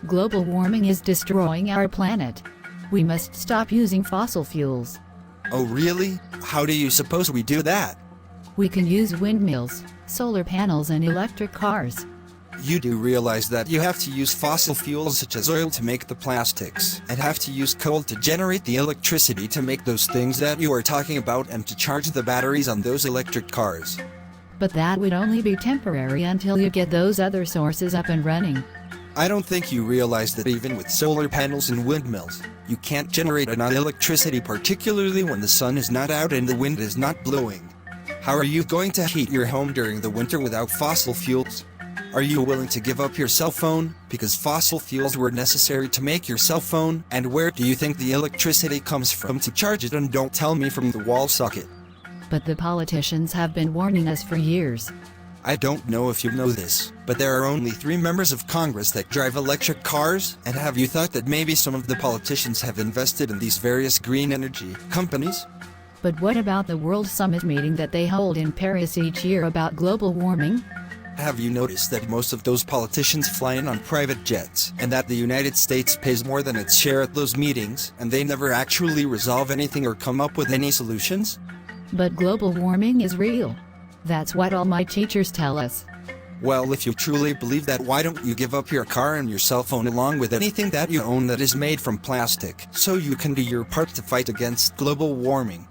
Global warming is destroying our planet. We must stop using fossil fuels. Oh really? How do you suppose we do that? We can use windmills, solar panels and electric cars. You do realize that you have to use fossil fuels such as oil to make the plastics, and have to use coal to generate the electricity to make those things that you are talking about and to charge the batteries on those electric cars. But that would only be temporary until you get those other sources up and running. I don't think you realize that even with solar panels and windmills, you can't generate enough electricity, particularly when the sun is not out and the wind is not blowing. How are you going to heat your home during the winter without fossil fuels? Are you willing to give up your cell phone, because fossil fuels were necessary to make your cell phone? And where do you think the electricity comes from to charge it? And don't tell me from the wall socket. But the politicians have been warning us for years. I don't know if you know this, but there are only 3 members of Congress that drive electric cars, and have you thought that maybe some of the politicians have invested in these various green energy companies? But what about the World Summit meeting that they hold in Paris each year about global warming? Have you noticed that most of those politicians fly in on private jets, and that the United States pays more than its share at those meetings, and they never actually resolve anything or come up with any solutions? But global warming is real. That's what all my teachers tell us. Well, if you truly believe that, why don't you give up your car and your cell phone along with anything that you own that is made from plastic, so you can do your part to fight against global warming?